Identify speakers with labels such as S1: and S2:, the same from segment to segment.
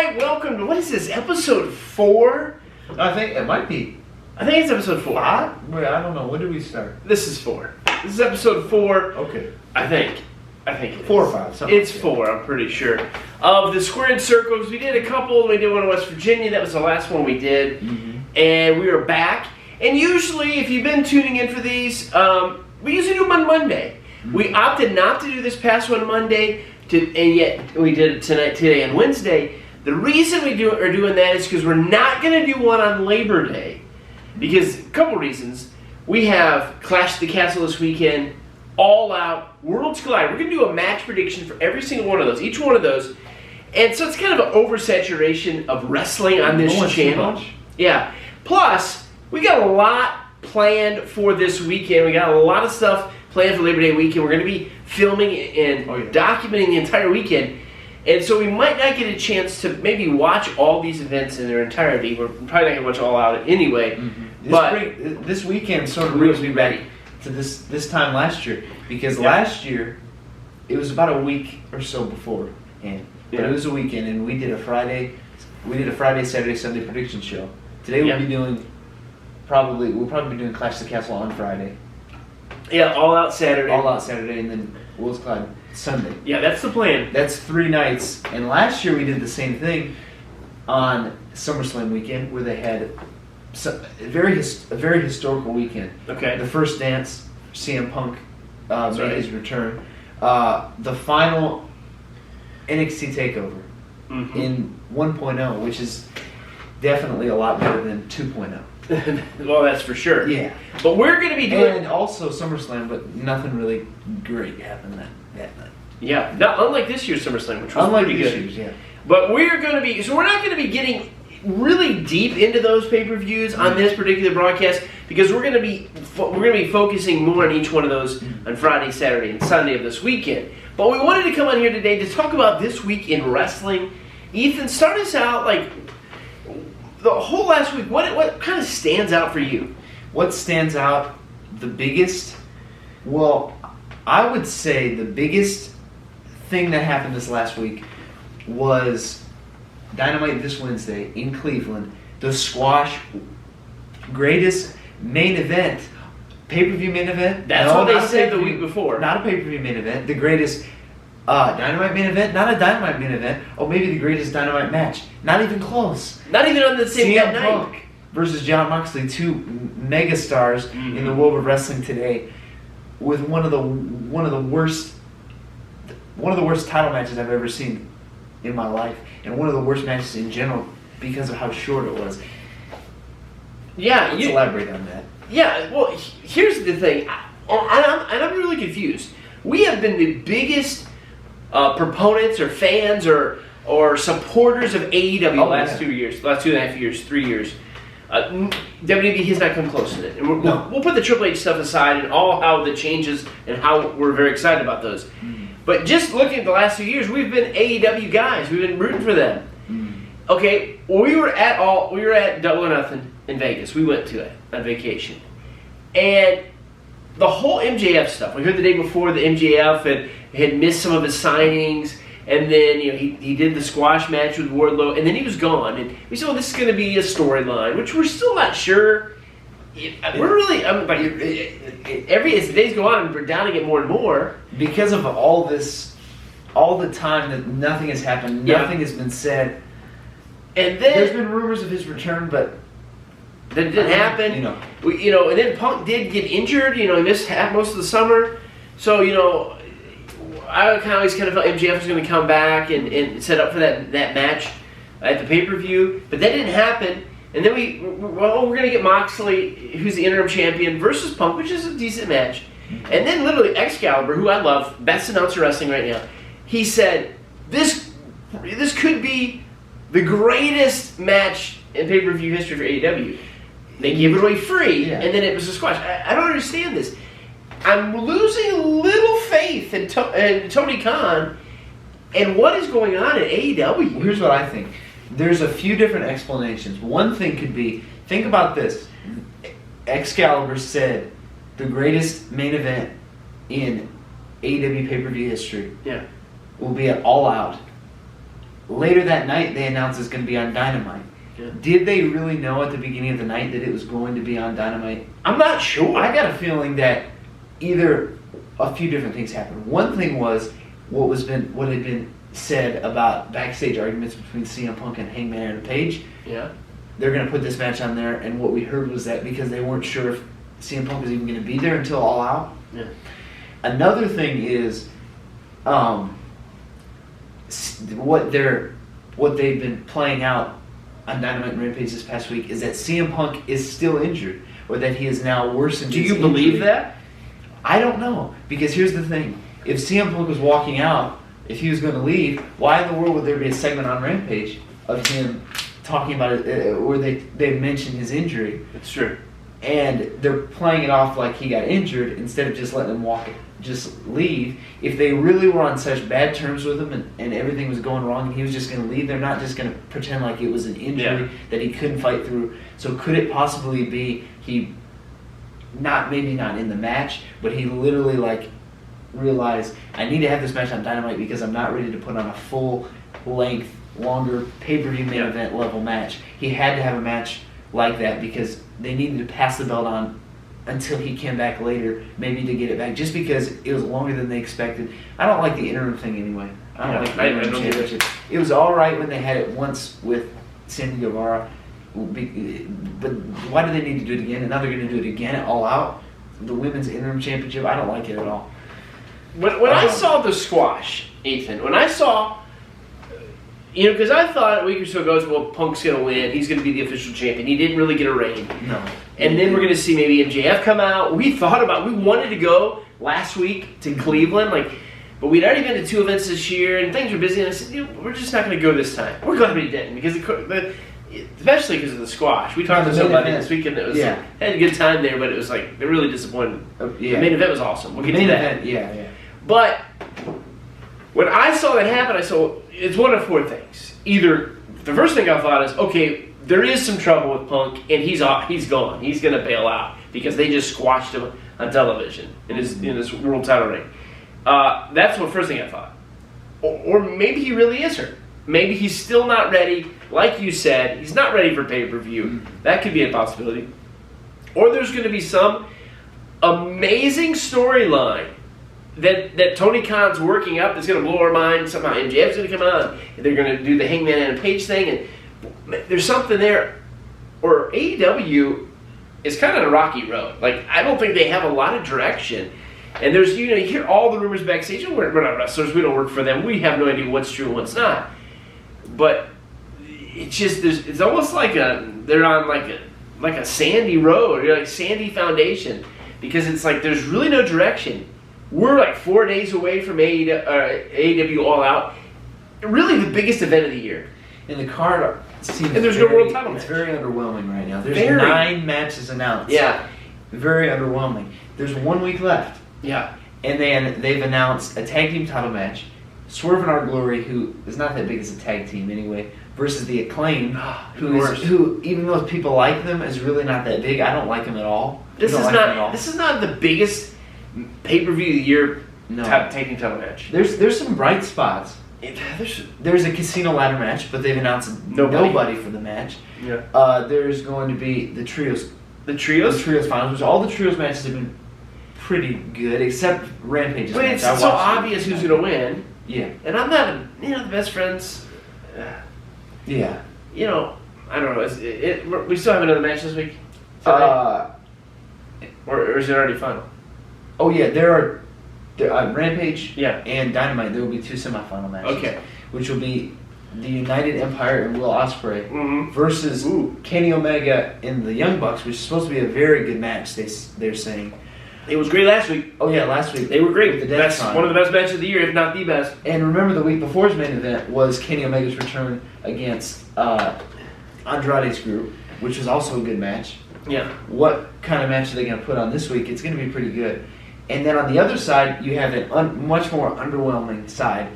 S1: right, welcome to, what is this, episode 4?
S2: I think it might be.
S1: I think it's episode 4.
S2: Wait, I don't know. When did we start?
S1: This is 4. This is episode 4.
S2: Okay.
S1: I think it
S2: 4 or
S1: is.
S2: 5. Something
S1: It's 4, I'm pretty sure. Of the Squared Circles, we did a couple. We did one in West Virginia. That was the last one we did.
S2: Mm-hmm.
S1: And we are back. And usually, if you've been tuning in for these, we usually do them on Monday. Mm-hmm. We opted not to do this past one Monday, and yet we did it today on Wednesday. The reason we are doing that is because we're not going to do one on Labor Day. Because a couple reasons. We have Clash at the Castle this weekend, All Out, Worlds Collide. We're going to do a match prediction for every single one of those, each one of those. And so it's kind of an oversaturation of wrestling on this channel. Yeah. Plus, we got a lot planned for this weekend. We got a lot of stuff planned for Labor Day weekend. We're going to be filming and documenting the entire weekend. And so we might not get a chance to maybe watch all these events in their entirety. We're probably not going to watch All Out anyway.
S2: Mm-hmm.
S1: But
S2: this weekend sort of brings me back to this time last year. Because last year, it was about a week or so before. But it was a weekend, and we did a Friday, Saturday, Sunday prediction show. Today we'll be probably be doing Clash of the Castle on Friday.
S1: Yeah, All Out Saturday.
S2: All Out Saturday, and then Worlds Collide Sunday.
S1: Yeah, that's the plan.
S2: That's 3 nights. And last year we did the same thing on SummerSlam weekend, where they had a very historical weekend.
S1: Okay.
S2: The first dance, CM Punk made his return. The final NXT TakeOver in 1.0, which is definitely a lot better than 2.0.
S1: Well, that's for sure.
S2: Yeah.
S1: But we're going to be doing...
S2: And also SummerSlam, but nothing really great happened that night.
S1: Yeah, unlike this year's SummerSlam, which was pretty good.
S2: Yeah.
S1: But we're going to be... So we're not going to be getting really deep into those pay-per-views on this particular broadcast, because we're going to be focusing more on each one of those on Friday, Saturday, and Sunday of this weekend. But we wanted to come on here today to talk about this week in wrestling. Ethan, start us out, like, the whole last week, what kind of stands out for you?
S2: What stands out the biggest? Well, I would say the biggest thing that happened this last week was Dynamite this Wednesday in Cleveland. The squash greatest main event, pay-per-view main event.
S1: That's what they said the week before.
S2: Not a pay-per-view main event. The greatest Dynamite main event. Not a Dynamite main event. Oh, maybe the greatest Dynamite match. Not even close.
S1: Not even on the same
S2: CM
S1: night.
S2: Punk versus Jon Moxley, 2 megastars in the world of wrestling today, with one of the worst title matches I've ever seen in my life, and one of the worst matches in general because of how short it was.
S1: Yeah,
S2: let's elaborate on that.
S1: Yeah, well, here's the thing, I'm really confused. We have been the biggest proponents or fans or supporters of AEW the last 2 years, last 2.5 years, 3 years. WWE has not come close to it. And we'll put the Triple H stuff aside and all how the changes and how we're very excited about those. But just looking at the last 2 years, we've been AEW guys. We've been rooting for them. Okay, we were at Double or Nothing in Vegas. We went to it on vacation. And the whole MJF stuff, we heard the day before the MJF had missed some of his signings, and then he did the squash match with Wardlow, and then he was gone. And we said, well, this is going to be a storyline, which we're still not sure. We're really, as the days go on, we're doubting it more and more.
S2: Because of all this, all the time that nothing has happened, nothing has been said.
S1: And then
S2: there's been rumors of his return, but
S1: that didn't happen. And then Punk did get injured. He missed most of the summer. So I always kind of felt MJF was going to come back and set up for that match at the pay-per-view, but that didn't happen. And then we're going to get Moxley, who's the interim champion, versus Punk, which is a decent match. And then literally Excalibur, who I love, best announcer wrestling right now, he said, this could be the greatest match in pay-per-view history for AEW. They gave it away free, and then it was a squash. I don't understand this. I'm losing a little faith in Tony Khan and what is going on at AEW.
S2: Here's what I think. There's a few different explanations. One thing could be, think about this. Excalibur said the greatest main event in AEW pay-per-view history will be at All Out later that night, they announced it's going to be on Dynamite.
S1: Yeah.
S2: Did they really know at the beginning of the night that it was going to be on Dynamite?
S1: I'm not sure.
S2: I got a feeling that either a few different things happened. One thing was what had been said about backstage arguments between CM Punk and Hangman Adam Page.
S1: Yeah.
S2: They're going to put this match on there, and what we heard was that because they weren't sure if CM Punk was even going to be there until All Out.
S1: Yeah.
S2: Another thing is what they've been playing out on Dynamite and Rampage this past week is that CM Punk is still injured, or that he is now worsened.
S1: Do you believe that?
S2: I don't know, because here's the thing: if CM Punk was walking out, if he was going to leave, why in the world would there be a segment on Rampage of him talking about it, where they mention his injury?
S1: It's true.
S2: And they're playing it off like he got injured instead of just letting him just leave. If they really were on such bad terms with him and everything was going wrong and he was just going to leave, they're not just going to pretend like it was an injury that he couldn't fight through. So could it possibly be he, maybe not in the match, but he literally realized, I need to have this match on Dynamite because I'm not ready to put on a full-length, longer pay-per-view main event level match. He had to have a match like that because they needed to pass the belt on until he came back later, maybe to get it back, just because it was longer than they expected. I don't like the interim thing anyway. I don't like the interim championship. It was all right when they had it once with Sammy Guevara, but why do they need to do it again? And now they're going to do it again at All Out, the women's interim championship. I don't like it at all.
S1: When I saw the squash, Ethan, when I saw, because I thought a week or so ago, well, Punk's going to win. He's going to be the official champion. He didn't really get a reign.
S2: No.
S1: And then we're going to see maybe MJF come out. We wanted to go last week to Cleveland, but we'd already been to 2 events this year, and things were busy. And I said, we're just not going to go this time. We're glad we didn't, because especially because of the squash. We talked to somebody this weekend that had a good time there, but it was they're really disappointed. The main event was awesome. We'll get to that.
S2: Yeah.
S1: But when I saw that happen, I saw it's one of 4 things. Either the first thing I thought is, okay, there is some trouble with Punk, and he's gone. He's going to bail out because they just squashed him on television in his world title reign. That's the first thing I thought. Or maybe he really is hurt. Maybe he's still not ready. Like you said, he's not ready for pay-per-view. That could be a possibility. Or there's going to be some amazing storyline that Tony Khan's working up that's going to blow our mind. Somehow MJF's going to come on, and they're going to do the Hangman Adam Page thing, and there's something there. Or AEW is kind of a rocky road. I don't think they have a lot of direction. And there's, you hear all the rumors backstage. We're not wrestlers. We don't work for them. We have no idea what's true and what's not. But it's just, it's almost like they're on like a sandy road, sandy foundation, because it's there's really no direction. We're 4 days away from AEW All Out, really the biggest event of the year.
S2: And the card seems
S1: and there's no world title match.
S2: It's very underwhelming right now. There's 9 matches announced.
S1: Yeah.
S2: Very underwhelming. There's 1 week left.
S1: Yeah.
S2: And then they've announced a tag team title match. Swerve and Our Glory, who is not that big as a tag team anyway, versus the Acclaim, who even though people like them, is really not that big. I don't like them at all.
S1: This is not the biggest pay-per-view of the year tag team title match.
S2: There's some bright spots. There's a casino ladder match, but they've announced nobody for the match.
S1: Yeah.
S2: There's going to be the trios.
S1: The trios?
S2: The trios finals, which all the trios matches have been pretty good, except Rampage's match.
S1: It's so obvious who's going to win.
S2: Yeah.
S1: And I'm not, the best friends.
S2: Yeah.
S1: I don't know. We still have another match this week? Or is it already final?
S2: Oh, yeah. There are Rampage
S1: and
S2: Dynamite. There will be 2 semifinal matches.
S1: Okay.
S2: Which will be the United Empire and Will Ospreay versus Kenny Omega and the Young Bucks, which is supposed to be a very good match, they're saying.
S1: It was great last week.
S2: Oh, yeah, last week.
S1: They were great.
S2: With the
S1: One of the best matches of the year, if not the best.
S2: And remember, the week before's main event was Kenny Omega's return against Andrade's group, which was also a good match.
S1: Yeah.
S2: What kind of match are they going to put on this week? It's going to be pretty good. And then on the other side, you have a much more underwhelming side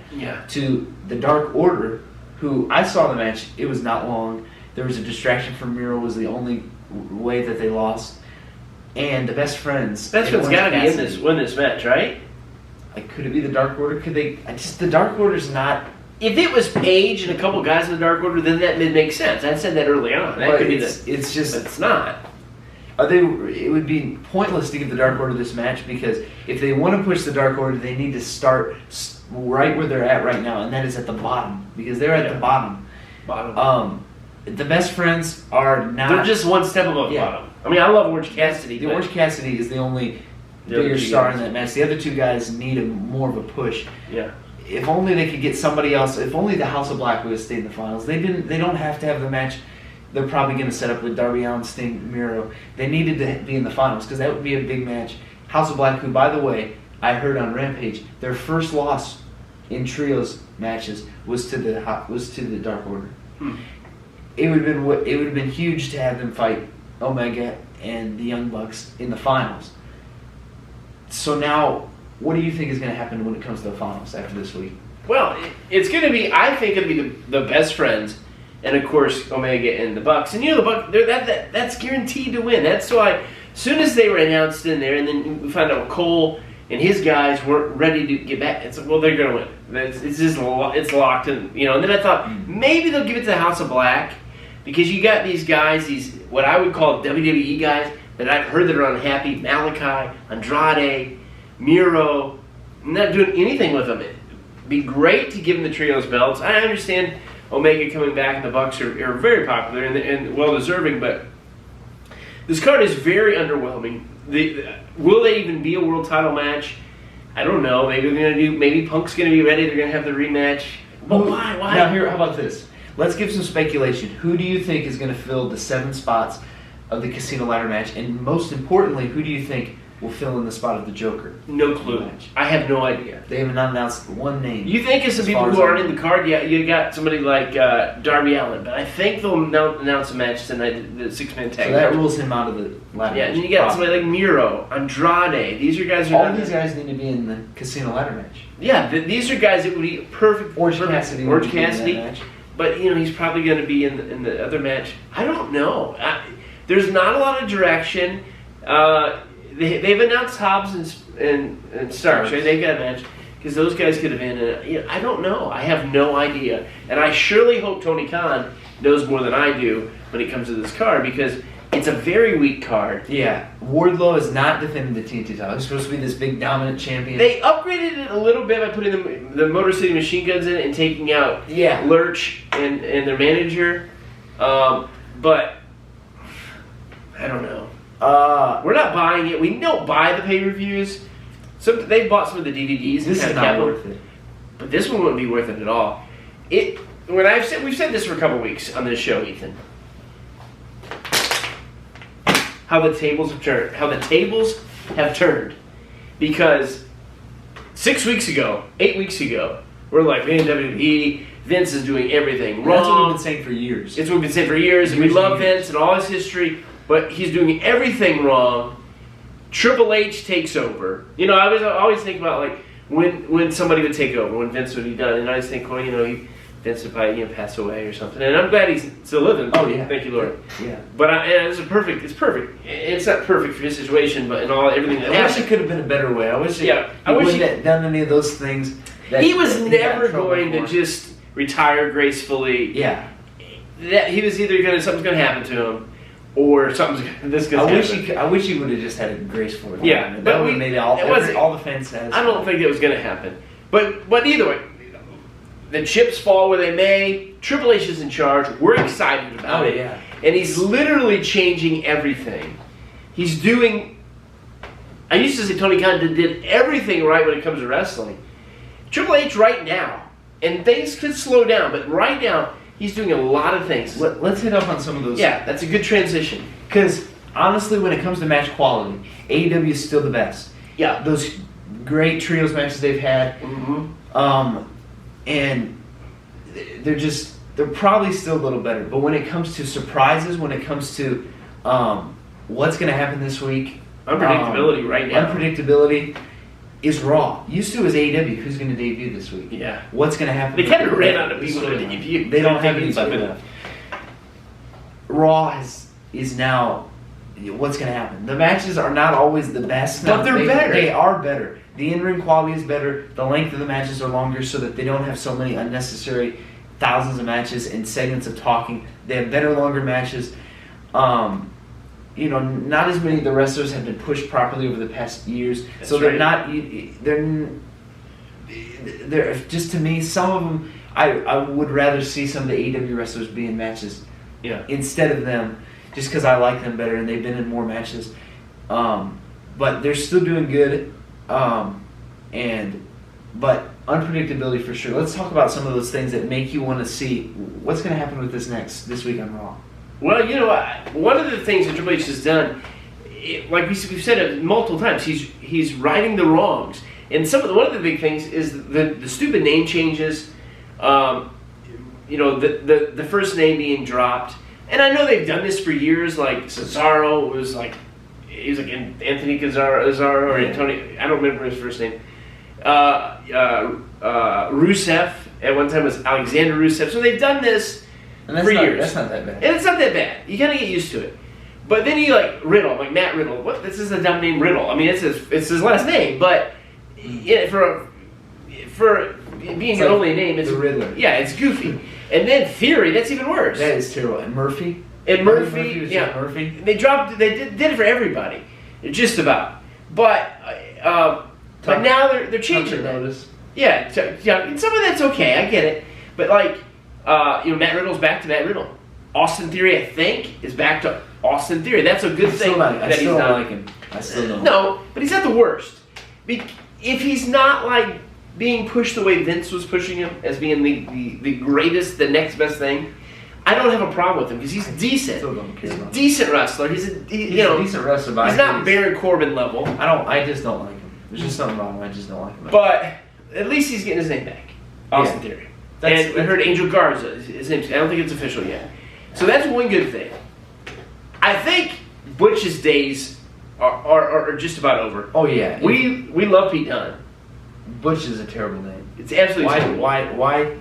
S2: to the Dark Order, who I saw the match. It was not long. There was a distraction from Miro, was the only way that they lost. And the Best Friends.
S1: Best Friends got to be win this match, right?
S2: Could it be the Dark Order? Could they? The Dark Order's not
S1: if it was Paige and a couple guys in the Dark Order, then that makes sense. I said that early on. That could be
S2: it's just
S1: but it's not.
S2: It would be pointless to give the Dark Order this match because if they want to push the Dark Order, they need to start right where they're at right now, and that is at the bottom because they're at the bottom. The Best Friends are not.
S1: They're just one step above bottom. I mean, I love Orange Cassidy.
S2: The Orange Cassidy is the only bigger star in that match. The other two guys need more of a push.
S1: Yeah.
S2: If only they could get somebody else. If only the House of Black would have stayed in the finals. They didn't. They don't have to have the match. They're probably going to set up with Darby Allin, Sting, Miro. They needed to be in the finals because that would be a big match. House of Black, who, by the way, I heard on Rampage, their first loss in trios matches was to the Dark Order. It would have been huge to have them fight Omega and the Young Bucks in the finals. So now, what do you think is going to happen when it comes to the finals after this week?
S1: Well, it's going to be. I think it'll be the Best Friends, and of course Omega and the Bucks. And the Bucks, that's guaranteed to win. That's why, as soon as they were announced in there, and then we found out Cole and his guys weren't ready to get back. It's like, well, they're going to win. It's just it's locked, and And then I thought maybe they'll give it to the House of Black. Because you got these guys, these what I would call WWE guys that I've heard that are unhappy. Malachi, Andrade, Miro. I'm not doing anything with them. It'd be great to give them the trios belts. I understand Omega coming back and the Bucks are very popular and well-deserving, but this card is very underwhelming. Will they even be a world title match? I don't know. Maybe Punk's going to be ready. They're going to have the rematch. But why?
S2: Now, how about this? Let's give some speculation. Who do you think is going to fill the 7 spots of the Casino Ladder match? And most importantly, who do you think will fill in the spot of the Joker?
S1: No clue. I have no idea.
S2: They have not announced one name.
S1: You think it's the people who aren't in the card? Yeah, you got somebody like Darby Allin, but I think they'll announce a match tonight, the 6-man tag.
S2: So that rules him out of the ladder match.
S1: Yeah, and you got somebody like Miro, Andrade. These are guys.
S2: All these guys need to be in the Casino Ladder match.
S1: Yeah, these are guys that would be perfect.
S2: Orange Cassidy.
S1: Orange Cassidy. But he's probably going to be in the other match. I don't know. There's not a lot of direction. They've announced Hobbs and Starks. Right? They got a match because those guys could have been. I don't know. I have no idea, and I surely hope Tony Khan knows more than I do when it comes to this card because it's a very weak card.
S2: Yeah, Wardlow is not defending the TNT title. He's supposed to be this big dominant champion.
S1: They upgraded it a little bit by putting the Motor City Machine Guns in it and taking out Lurch and their manager. But I don't know. We're not buying it. We don't buy the pay-per-views. They've bought some of the DVDs.
S2: This is not worth it.
S1: But this one wouldn't be worth it at all. We've said this for a couple weeks on this show, Ethan. How the tables have turned. Because 8 weeks ago, we're like, man, WWE, Vince is doing everything wrong.
S2: That's what we've been saying for years.
S1: It's what we've been saying for years, and we love Vince and all his history, but he's doing everything wrong. Triple H takes over. I always think about like when somebody would take over, when Vince would be done, and I always think, Vince would probably pass away or something. And I'm glad he's still living.
S2: Oh yeah,
S1: thank you, Lord.
S2: Yeah,
S1: but it's perfect. It's perfect. It's not perfect for his situation, but in everything that happened.
S2: I wish it could have been a better way. I wish he wouldn't have done any of those things.
S1: He was never going to just retire gracefully.
S2: Yeah,
S1: he was either something's going to happen to him, or this going to happen.
S2: I wish he would have just had a graceful retirement.
S1: Yeah,
S2: that would have made all the fans satisfied.
S1: I don't think it was going to happen. But either way. The chips fall where they may. Triple H is in charge. We're excited about it.
S2: Yeah.
S1: And he's literally changing everything. He's doing... I used to say Tony Khan did everything right when it comes to wrestling. Triple H right now, and things could slow down, but right now, he's doing a lot of things.
S2: Let's hit up on some of those.
S1: Yeah, that's a good transition.
S2: Because, honestly, when it comes to match quality, AEW is still the best.
S1: Yeah.
S2: Those great trios matches they've had.
S1: Mm-hmm.
S2: And they're probably still a little better. But when it comes to surprises, when it comes to what's going to happen this week.
S1: Unpredictability right now.
S2: Unpredictability is Raw. Used to as AEW. Who's going to debut this week?
S1: Yeah.
S2: What's going to happen?
S1: They kind of ran out of people to debut.
S2: They don't have anybody left. Raw is now... What's going to happen? The matches are not always the best.
S1: But they're better.
S2: They are better. The in-ring quality is better. The length of the matches are longer so that they don't have so many unnecessary thousands of matches and segments of talking. They have better, longer matches. Not as many of the wrestlers have been pushed properly over the past years.
S1: That's
S2: so they're
S1: right.
S2: not. They're just, to me, some of them. I would rather see some of the AEW wrestlers be in matches instead of them, just because I like them better and they've been in more matches. But they're still doing good. But unpredictability for sure. Let's talk about some of those things that make you want to see what's going to happen with this week on Raw.
S1: Well, one of the things that Triple H has done, like we've said it multiple times, he's righting the wrongs. And one of the big things is the stupid name changes. The first name being dropped. And I know they've done this for years. Like Cesaro was like Anthony Cesaro or Antonio. I don't remember his first name. Rusev at one time was Alexander Rusev. So they've done this for years.
S2: That's not that bad.
S1: And it's not that bad. You kind of get used to it. But then you Riddle, like Matt Riddle. What? This is a dumb name, Riddle. I mean, it's his last name, but for being an only name, it's
S2: the Riddler.
S1: Yeah, it's goofy. And then Theory, that's even worse.
S2: That is terrible. And Murphy.
S1: Murphy. They did it for everybody, just about. But now they're changing that.
S2: Notice.
S1: Yeah, and some of that's okay. I get it. But Matt Riddle's back to Matt Riddle. Austin Theory, I think, is back to Austin Theory. That's a good thing.
S2: I still don't like him. I still don't.
S1: No, but he's not the worst. If he's not being pushed the way Vince was pushing him as being the greatest, the next best thing, I don't have a problem with him because he's decent. He's a decent wrestler. He's a
S2: decent wrestler. But
S1: he's not Baron Corbin level.
S2: I just don't like him. There's just something wrong. I just don't like him.
S1: But at least he's getting his name back. Austin Theory. And we heard Angel Garza. His name's. I don't think it's official yet. So that's one good thing. I think Butch's days are just about over.
S2: Oh yeah.
S1: We love Pete Dunne.
S2: Butch is a terrible name.
S1: It's absolutely terrible.
S2: Why?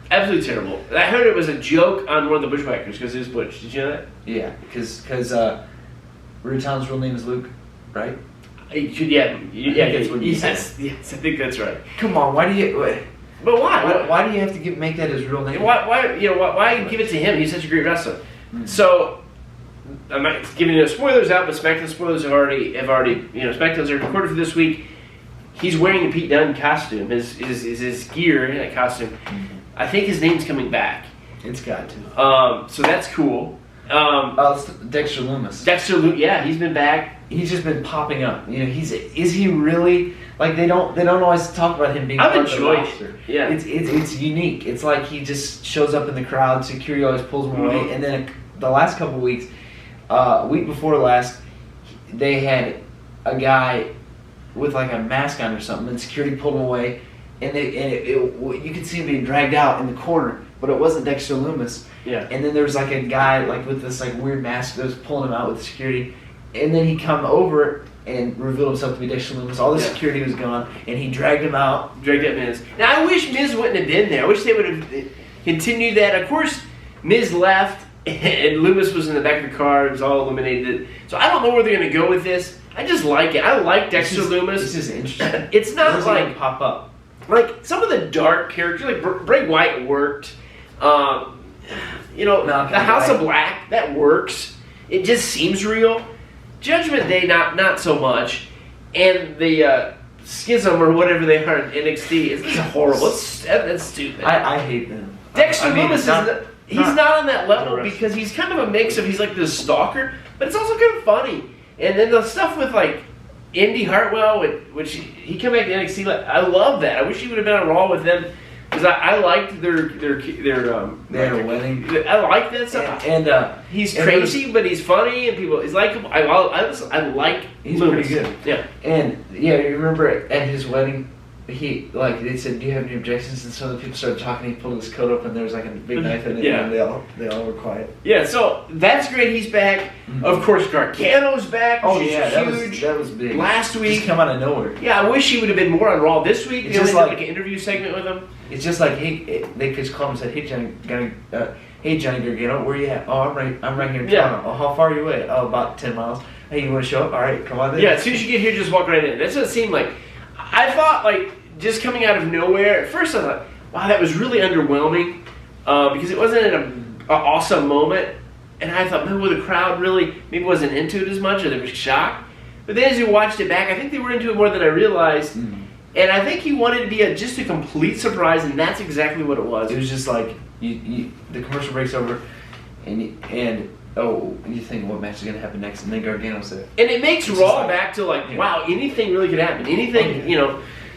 S1: Absolutely terrible. I heard it was a joke on one of the Bushwhackers because it was Butch. Did you know that?
S2: Yeah, because Rude Tom's real name is Luke, right?
S1: Yeah.
S2: That's what you said.
S1: Yes, I think that's right.
S2: Come on, why do you?
S1: But why?
S2: Why do you have to make that his real name?
S1: Why give it to him? He's such a great wrestler. Mm-hmm. So I'm not giving you spoilers out, but Smackdown spoilers have already Smackdowns are recorded for this week. He's wearing a Pete Dunne costume, his gear in that costume. Mm-hmm. I think his name's coming back.
S2: It's got to.
S1: So that's cool.
S2: It's Dexter Loomis.
S1: Yeah, he's been back.
S2: He's just been popping up. Is he really they don't always talk about him being part of the roster.
S1: Yeah,
S2: it's unique. It's like he just shows up in the crowd. Security always pulls him away. And then the last couple of weeks, week before last, they had a guy with a mask on or something, and security pulled him away, and you could see him being dragged out in the corner, but it wasn't Dexter Loomis.
S1: Yeah.
S2: And then there was a guy with this weird mask that was pulling him out with security, and then he come over and revealed himself to be Dexter Loomis. All the security was gone, and he dragged him out.
S1: Dragged out Miz. Now I wish Miz wouldn't have been there. I wish they would have continued that. Of course, Miz left, and Loomis was in the back of the car. It was all illuminated. So I don't know where they're going to go with this. I just like it. I like Dexter Loomis.
S2: This is interesting.
S1: It's not
S2: pop up.
S1: Some of the dark characters, like Bray Wyatt worked. The House of Black, that works. It just seems real. Judgment Day, not so much. And the Schism or whatever they are in NXT, it's horrible. That's stupid.
S2: I hate them.
S1: Dexter Loomis he's not on that level because he's kind of a mix of he's like this stalker, but it's also kind of funny. And then the stuff with Indy Hartwell, which he came back to NXT, I love that. I wish he would have been on Raw with them because I liked their
S2: they had a wedding.
S1: I like that stuff.
S2: And
S1: he's crazy, but he's funny, and he's likable. I like.
S2: He's
S1: Loomis.
S2: pretty good.
S1: Yeah.
S2: And you remember at his wedding, he they said, "Do you have any objections?" And some of the people started talking. He pulled his coat up, and there was a big knife in it.
S1: Yeah.
S2: And they all were quiet.
S1: Yeah. So that's great. He's back. Mm-hmm. Of course, Gargano's back.
S2: Oh yeah,
S1: huge.
S2: That was big.
S1: Last week,
S2: just come out of nowhere.
S1: Yeah, I wish he would have been more on Raw this week.
S2: It's
S1: they
S2: just
S1: only did an interview segment with him.
S2: It's just they just called him and said, "Hey Johnny Gargano, where you at? Oh, I'm right here in Toronto. Oh, how far are you away? Oh, about 10 miles. Hey, you want to show up? All right, come on then."
S1: Yeah, as soon as you get here, just walk right in. That's what it seemed like. I thought, like, just coming out of nowhere, at first I thought, wow, that was really underwhelming because it wasn't an awesome moment. And I thought, maybe the crowd really maybe wasn't into it as much, or they were shocked. But then as you watched it back, I think they were into it more than I realized. Mm-hmm. And I think he wanted to be just a complete surprise, and that's exactly what it was.
S2: It was just like, the commercial breaks over, and you think what match is going to happen next, and then Gargano's there.
S1: And it makes Raw back to like, wow, anything really could happen. Anything,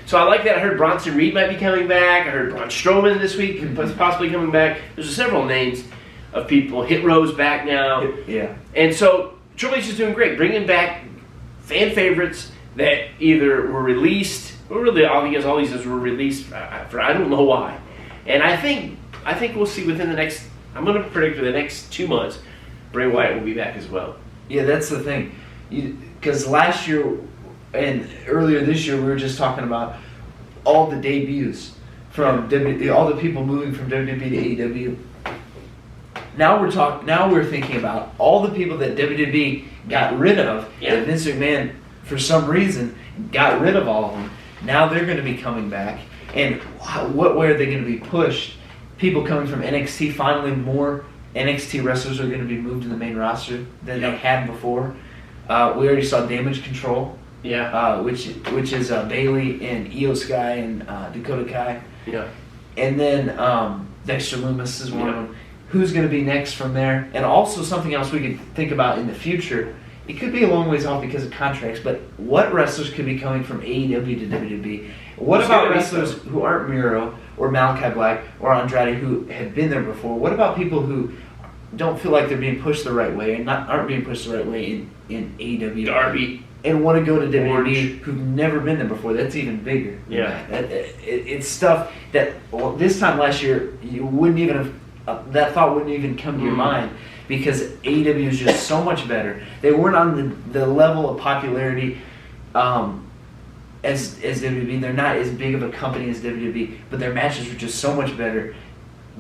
S1: So I like that. I heard Bronson Reed might be coming back. I heard Braun Strowman this week possibly coming back. There's several names of people. Hit Row's back now.
S2: Yeah.
S1: And so Triple H is doing great, bringing back fan favorites that either were released, or really all these were released for I don't know why. And I think we'll see within the next, I'm going to predict for the next 2 months, Bray Wyatt will be back as well.
S2: Yeah, that's the thing. Because last year and earlier this year, we were just talking about all the debuts from all the people moving from WWE to AEW. Now we're thinking about all the people that WWE got rid of. Yeah. That Vince McMahon, for some reason, got rid of all of them. Now they're going to be coming back. And what way are they going to be pushed? People coming from NXT, finally more NXT wrestlers are going to be moved to the main roster than they had before. We already saw Damage Control, which is Bailey and Io Sky and Dakota Kai.
S1: Yeah.
S2: And then Dexter Loomis is one of them. Who's going to be next from there? And also something else we could think about in the future. It could be a long ways off because of contracts, but what wrestlers could be coming from AEW to WWE? What about wrestlers who aren't Miro or Malachi Black or Andrade who have been there before? What about people who don't feel like they're being pushed the right way and aren't being pushed the right way in AEW?
S1: Darby.
S2: And want to go to WWE who've never been there before? That's even bigger.
S1: Yeah.
S2: It's stuff that this time last year you wouldn't even have. That thought wouldn't even come to your mind because AEW is just so much better. They weren't on the level of popularity as WWE. They're not as big of a company as WWE, but their matches were just so much better.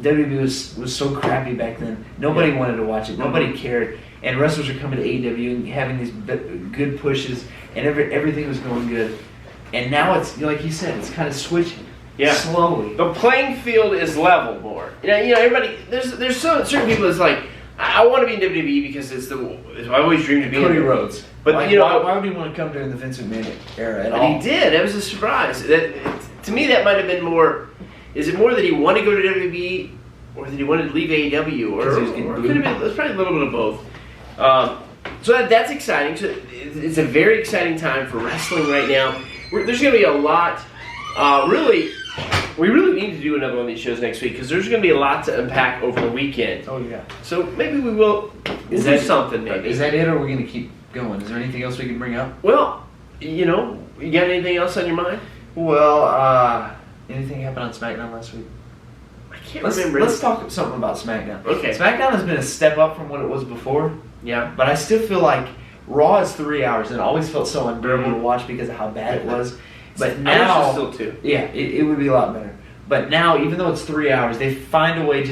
S2: WWE was so crappy back then. Nobody wanted to watch it. Nobody cared. And wrestlers are coming to AEW and having these good pushes, and everything was going good. And now it's, like you said, it's kind of switching.
S1: Yeah.
S2: Slowly.
S1: The playing field is level more. Everybody. There's certain people that's like, I want to be in WWE because it's I always dreamed of being.
S2: Cody Rhodes.
S1: But
S2: why would he want to come during the Vince McMahon era at all?
S1: He did. That was a surprise. To me, that might have been more. Is it more that he wanted to go to WWE, or that he wanted to leave AEW, or it could have been? It's probably a little bit of both. So that's exciting. So it's a very exciting time for wrestling right now. There's going to be a lot. We really need to do another one of these shows next week because there's going to be a lot to unpack over the weekend.
S2: Oh, yeah.
S1: So maybe we will do something, maybe.
S2: Is that it, or are we going to keep going? Is there anything else we can bring up?
S1: Well, you got anything else on your mind?
S2: Well, anything happened on SmackDown last week?
S1: I can't remember.
S2: Let's talk something about SmackDown.
S1: Okay.
S2: SmackDown has been a step up from what it was before.
S1: Yeah.
S2: But I still feel like Raw is 3 hours, and it always felt so unbearable to watch because of how bad it was. But now,
S1: still too.
S2: Yeah, it would be a lot better. But now, even though it's 3 hours, they find a way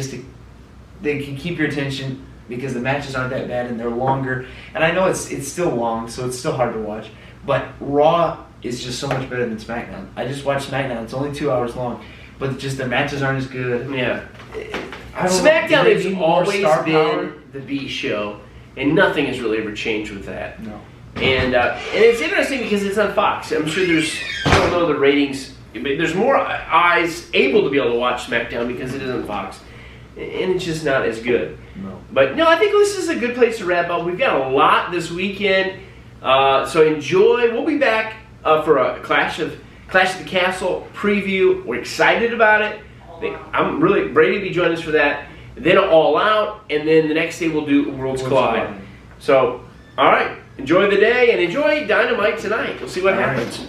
S2: they can keep your attention because the matches aren't that bad and they're longer. And I know it's still long, so it's still hard to watch. But Raw is just so much better than SmackDown. I just watched SmackDown; it's only 2 hours long, but just their matches aren't as good.
S1: Yeah. SmackDown has always been the B show, and nothing has really ever changed with that.
S2: No.
S1: And it's interesting because it's on Fox. I'm sure I don't know the ratings, but there's more eyes able to be able to watch SmackDown because it is on Fox. And it's just not as good.
S2: No.
S1: But no, I think this is a good place to wrap up. We've got a lot this weekend. So enjoy. We'll be back for a Clash of the Castle preview. We're excited about it. I'm really Brady will be joining us for that. Then All Out, and then the next day we'll do Worlds Collide. So, all right. Enjoy the day and enjoy Dynamite tonight. We'll see what happens.